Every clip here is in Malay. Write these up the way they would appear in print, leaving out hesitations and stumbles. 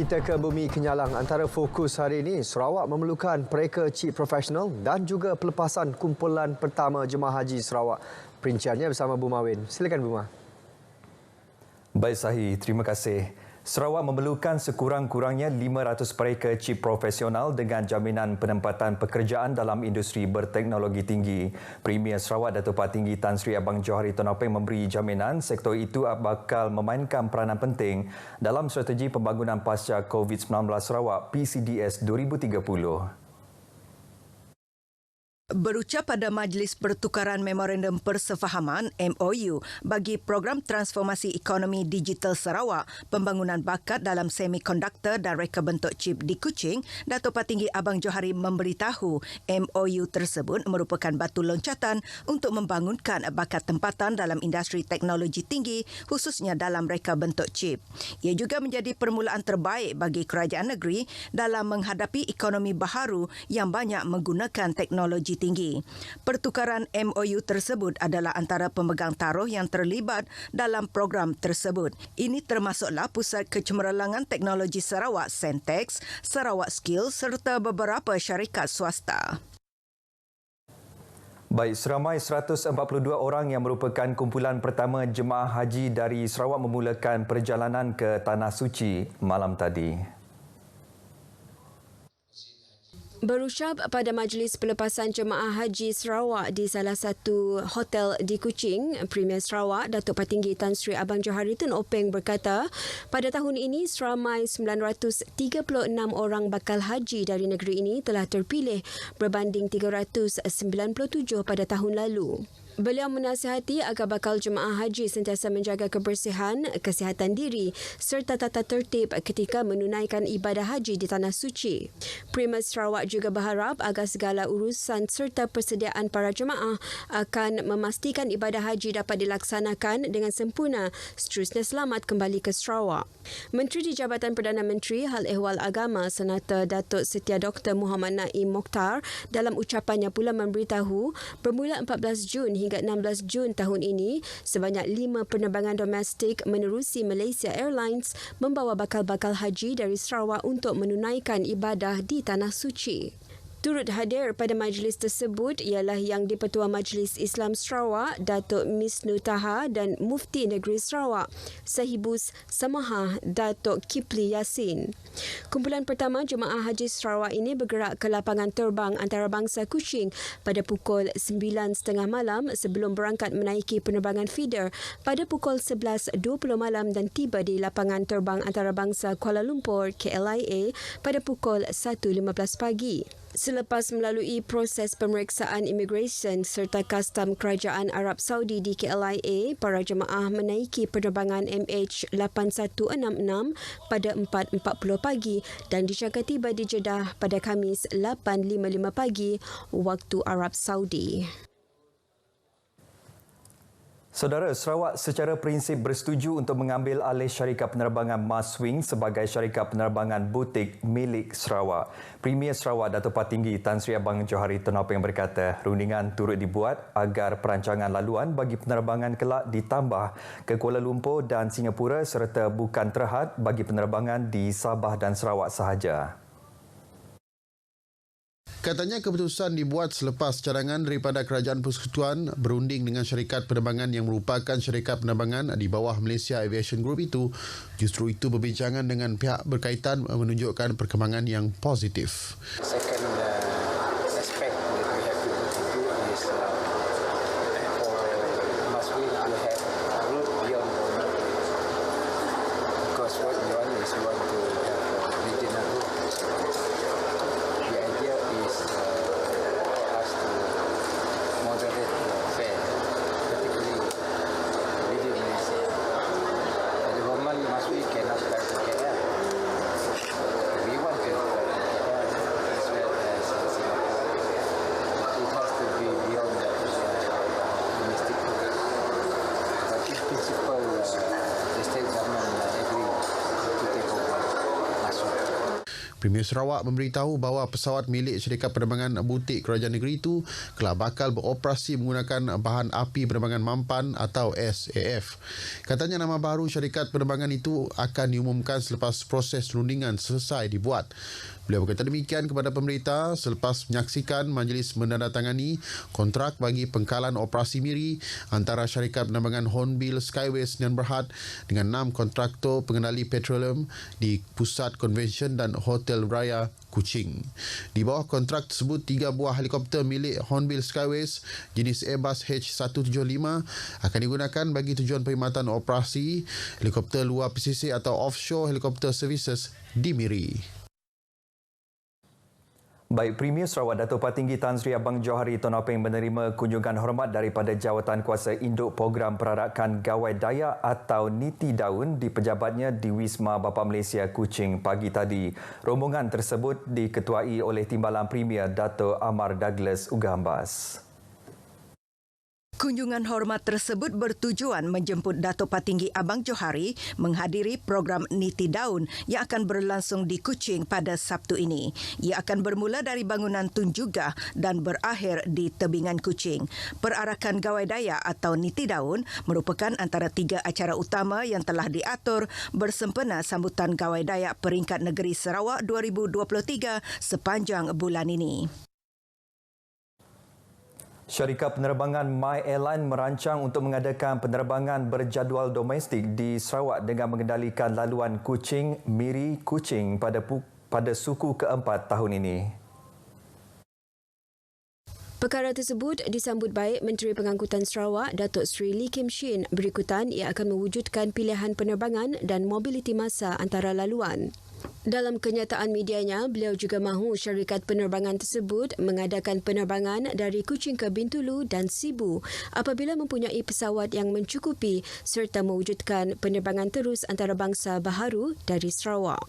Kita ke Bumi Kenyalang. Antara fokus hari ini, Sarawak memerlukan pereka cip profesional dan juga pelepasan kumpulan pertama jemaah haji Sarawak. Perinciannya bersama Bu Mawin. Silakan Bu Ma. Baik Sahi, terima kasih. Sarawak memerlukan sekurang-kurangnya 500 pereka cip profesional dengan jaminan penempatan pekerjaan dalam industri berteknologi tinggi. Premier Sarawak Datuk Patinggi Tan Sri Abang Johari Tun Openg memberi jaminan sektor itu bakal memainkan peranan penting dalam strategi pembangunan pasca COVID-19 Sarawak PCDS 2030. Berucap pada Majlis Pertukaran Memorandum Persefahaman MOU bagi Program Transformasi Ekonomi Digital Sarawak, pembangunan bakat dalam semikonduktor dan reka bentuk chip di Kuching, Datuk Patinggi Abang Johari memberitahu MOU tersebut merupakan batu loncatan untuk membangunkan bakat tempatan dalam industri teknologi tinggi, khususnya dalam reka bentuk chip. Ia juga menjadi permulaan terbaik bagi kerajaan negeri dalam menghadapi ekonomi baharu yang banyak menggunakan teknologi tinggi. Pertukaran MOU tersebut adalah antara pemegang taruh yang terlibat dalam program tersebut. Ini termasuklah Pusat Kecemerlangan Teknologi Sarawak Sentex, Sarawak Skills serta beberapa syarikat swasta. Baik, seramai 142 orang yang merupakan kumpulan pertama jemaah haji dari Sarawak memulakan perjalanan ke Tanah Suci malam tadi. Berucap pada Majlis Pelepasan Jemaah Haji Sarawak di salah satu hotel di Kuching, Premier Sarawak Datuk Patinggi Tan Sri Abang Johari Tun Openg berkata, pada tahun ini seramai 936 orang bakal haji dari negeri ini telah terpilih berbanding 397 pada tahun lalu. Beliau menasihati agar bakal jemaah haji sentiasa menjaga kebersihan, kesihatan diri serta tata tertib ketika menunaikan ibadah haji di Tanah Suci. Premier Sarawak juga berharap agar segala urusan serta persediaan para jemaah akan memastikan ibadah haji dapat dilaksanakan dengan sempurna seterusnya selamat kembali ke Sarawak. Menteri di Jabatan Perdana Menteri Hal Ehwal Agama Senata Datuk Setia Dr. Muhammad Naim Mokhtar dalam ucapannya pula memberitahu bermula 14 Jun hingga 16 Jun tahun ini, sebanyak 5 penerbangan domestik menerusi Malaysia Airlines membawa bakal-bakal haji dari Sarawak untuk menunaikan ibadah di Tanah Suci. Turut hadir pada majlis tersebut ialah Yang di-Pertua Majlis Islam Sarawak, Datuk Misnu Taha dan Mufti Negeri Sarawak, Sahibus Samahah, Datuk Kipli Yassin. Kumpulan pertama Jemaah Haji Sarawak ini bergerak ke lapangan terbang antarabangsa Kuching pada pukul 9.30 malam sebelum berangkat menaiki penerbangan feeder pada pukul 11.20 malam dan tiba di lapangan terbang antarabangsa Kuala Lumpur KLIA pada pukul 1.15 pagi. Selepas melalui proses pemeriksaan imigresen serta kastam Kerajaan Arab Saudi di KLIA, para jemaah menaiki penerbangan MH8166 pada 4.40 pagi dan dijangka tiba di Jeddah pada Khamis 8.55 pagi waktu Arab Saudi. Saudara, Sarawak secara prinsip bersetuju untuk mengambil alih syarikat penerbangan Maswing sebagai syarikat penerbangan butik milik Sarawak. Premier Sarawak Datuk Patinggi Tan Sri Abang Johari Tun Openg berkata, rundingan turut dibuat agar perancangan laluan bagi penerbangan kelak ditambah ke Kuala Lumpur dan Singapura serta bukan terhad bagi penerbangan di Sabah dan Sarawak sahaja. Katanya keputusan dibuat selepas cadangan daripada Kerajaan Persekutuan berunding dengan syarikat penerbangan yang merupakan syarikat penerbangan di bawah Malaysia Aviation Group itu. Justru itu perbincangan dengan pihak berkaitan menunjukkan perkembangan yang positif. Second aspect that we have to do is for Maswing to have a route beyond Borneo. Because what we want is we want to have a regional route. The idea is for us to moderate the fare, particularly within Malaysia. At the moment, Maswing cannot fly to KL. We want to fly to KL as well as Premier Sarawak memberitahu bahawa pesawat milik syarikat penerbangan butik kerajaan negeri itu kelak bakal beroperasi menggunakan bahan api penerbangan mampan atau SAF. Katanya nama baru syarikat penerbangan itu akan diumumkan selepas proses rundingan selesai dibuat. Beliau berkata demikian kepada pemberita selepas menyaksikan majlis menandatangani kontrak bagi pengkalan operasi Miri antara syarikat penerbangan Hornbill Skyways Sdn Bhd dengan 6 kontraktor pengendali petroleum di Pusat Konvensyen dan Hotel Raya Kuching. Di bawah kontrak tersebut, 3 buah helikopter milik Hornbill Skyways jenis Airbus H175 akan digunakan bagi tujuan perkhidmatan operasi helikopter luar pesisir atau offshore helicopter services di Miri. Baik, Premier Sarawak Datuk Patinggi Tan Sri Abang Johari Tun Openg menerima kunjungan hormat daripada Jawatan Kuasa Induk Program Perarakan Gawai Dayak atau Niti Daun di pejabatnya di Wisma Bapa Malaysia Kuching pagi tadi. Rombongan tersebut diketuai oleh Timbalan Premier Dato' Amar Douglas Ugambas. Kunjungan hormat tersebut bertujuan menjemput Datuk Patinggi Abang Johari menghadiri program Niti Daun yang akan berlangsung di Kuching pada Sabtu ini. Ia akan bermula dari bangunan Tun Jugah dan berakhir di tebingan Kuching. Perarakan Gawai Dayak atau Niti Daun merupakan antara 3 acara utama yang telah diatur bersempena sambutan Gawai Dayak Peringkat Negeri Sarawak 2023 sepanjang bulan ini. Syarikat penerbangan My Airline merancang untuk mengadakan penerbangan berjadual domestik di Sarawak dengan mengendalikan laluan Kuching, Miri, Kuching pada suku keempat tahun ini. Perkara tersebut disambut baik Menteri Pengangkutan Sarawak, Datuk Seri Lee Kim Shin. Berikutan, ia akan mewujudkan pilihan penerbangan dan mobiliti massa antara laluan. Dalam kenyataan medianya, beliau juga mahu syarikat penerbangan tersebut mengadakan penerbangan dari Kuching ke Bintulu dan Sibu apabila mempunyai pesawat yang mencukupi serta mewujudkan penerbangan terus antarabangsa baharu dari Sarawak.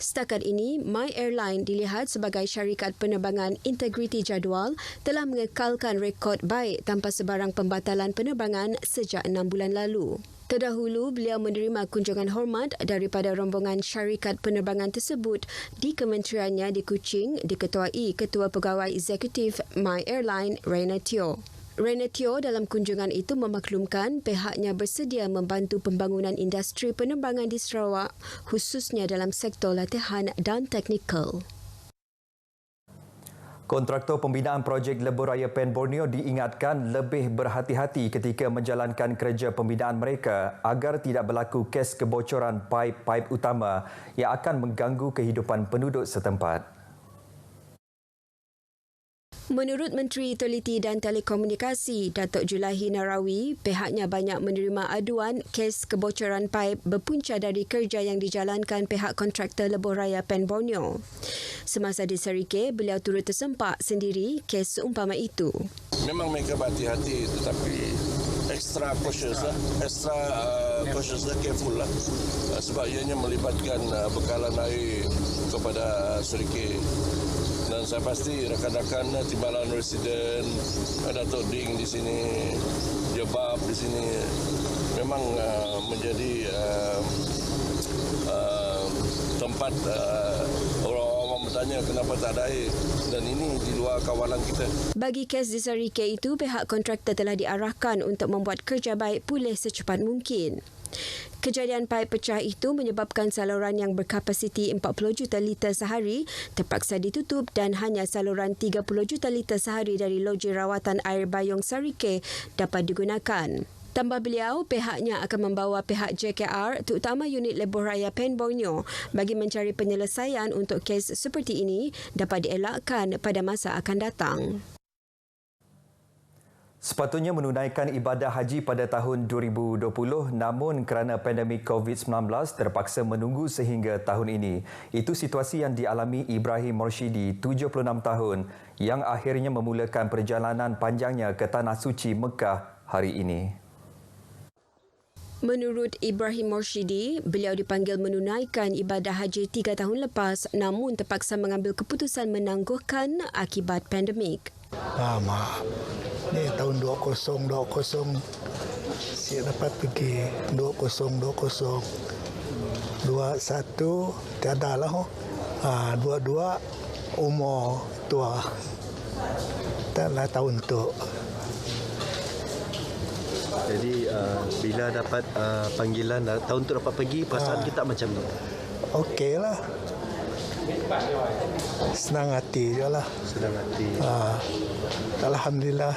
Setakat ini, My Airline dilihat sebagai syarikat penerbangan integriti jadual telah mengekalkan rekod baik tanpa sebarang pembatalan penerbangan sejak 6 bulan lalu. Terdahulu, beliau menerima kunjungan hormat daripada rombongan syarikat penerbangan tersebut di kementeriannya di Kuching diketuai Ketua Pegawai Eksekutif My Airline, Raina Teo. Raina Teo dalam kunjungan itu memaklumkan pihaknya bersedia membantu pembangunan industri penerbangan di Sarawak khususnya dalam sektor latihan dan teknikal. Kontraktor pembinaan projek Lebuh Raya Pen Borneo diingatkan lebih berhati-hati ketika menjalankan kerja pembinaan mereka agar tidak berlaku kes kebocoran paip-paip utama yang akan mengganggu kehidupan penduduk setempat. Menurut Menteri Teliti dan Telekomunikasi, Datuk Julaihi Narawi, pihaknya banyak menerima aduan kes kebocoran paip berpunca dari kerja yang dijalankan pihak kontraktor Lebuh Raya Pen Borneo. Semasa di Serike, beliau turut tersempak sendiri kes seumpama itu. Memang mereka berhati-hati tetapi extra cautious lah, careful lah sebab ianya melibatkan bekalan air kepada Serike. Dan saya pasti rakan-rakan Timbalan Residen, Datuk Ding di sini, Jebab di sini memang menjadi tempat orang bertanya kenapa tak ada air dan ini di luar kawalan kita. Bagi kes di Serike itu, pihak kontraktor telah diarahkan untuk membuat kerja baik pulih secepat mungkin. Kejadian paip pecah itu menyebabkan saluran yang berkapasiti 40 juta liter sehari terpaksa ditutup dan hanya saluran 30 juta liter sehari dari loji rawatan air Bayong Serike dapat digunakan. Tambah beliau, pihaknya akan membawa pihak JKR terutama unit Lebuh Raya Pen Borneo bagi mencari penyelesaian untuk kes seperti ini dapat dielakkan pada masa akan datang. Sepatutnya menunaikan ibadah haji pada tahun 2020 namun kerana pandemik COVID-19 terpaksa menunggu sehingga tahun ini. Itu situasi yang dialami Ibrahim Morshidi, 76 tahun, yang akhirnya memulakan perjalanan panjangnya ke Tanah Suci Mekah hari ini. Menurut Ibrahim Morshidi, beliau dipanggil menunaikan ibadah haji 3 tahun lepas namun terpaksa mengambil keputusan menangguhkan akibat pandemik. Mak. Ni tahun 2020 saya dapat pergi 2021 tiada lah. Dua-dua umur tua. Taklah tahun tu. Jadi bila dapat panggilan tahun tu dapat pergi, perasaan kita macam ni? Okey lah. Senang hati je lah. Senang hati. Alhamdulillah.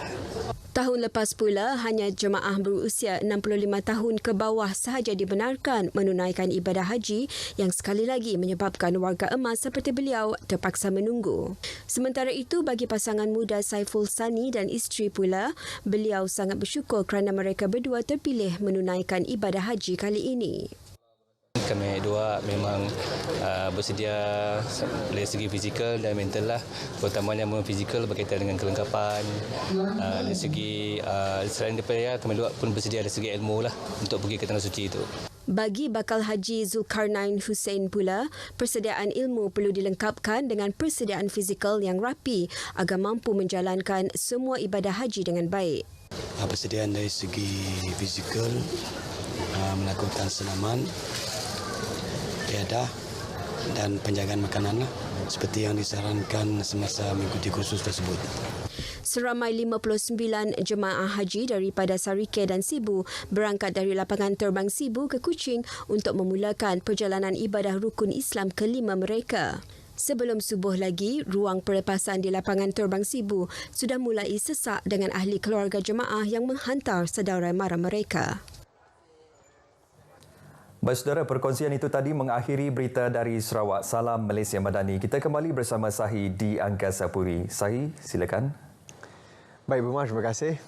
Tahun lepas pula, hanya jemaah berusia 65 tahun ke bawah sahaja dibenarkan menunaikan ibadah haji yang sekali lagi menyebabkan warga emas seperti beliau terpaksa menunggu. Sementara itu, bagi pasangan muda Saiful Sani dan isteri pula, beliau sangat bersyukur kerana mereka berdua terpilih menunaikan ibadah haji kali ini. Kami dua memang bersedia dari segi fizikal dan mental lah. Terutamanya fizikal berkaitan dengan kelengkapan. Dari segi selain daripada kami dua pun bersedia dari segi ilmu lah untuk pergi ke tanah suci itu. Bagi bakal haji Zulkarnain Hussein pula, persediaan ilmu perlu dilengkapkan dengan persediaan fizikal yang rapi agar mampu menjalankan semua ibadah haji dengan baik. Persediaan dari segi fizikal, melakukan senaman, tiada dan penjagaan makanan lah, seperti yang disarankan semasa mengikuti kursus tersebut. Seramai 59 jemaah haji daripada Sarike dan Sibu berangkat dari lapangan terbang Sibu ke Kuching untuk memulakan perjalanan ibadah rukun Islam kelima mereka. Sebelum subuh lagi, ruang pelepasan di lapangan terbang Sibu sudah mulai sesak dengan ahli keluarga jemaah yang menghantar saudara mara mereka. Baik saudara, perkongsian itu tadi mengakhiri berita dari Sarawak. Salam Malaysia Madani. Kita kembali bersama Sahi di Angkasa Puri. Sahi, silakan. Baik, Buma, terima kasih.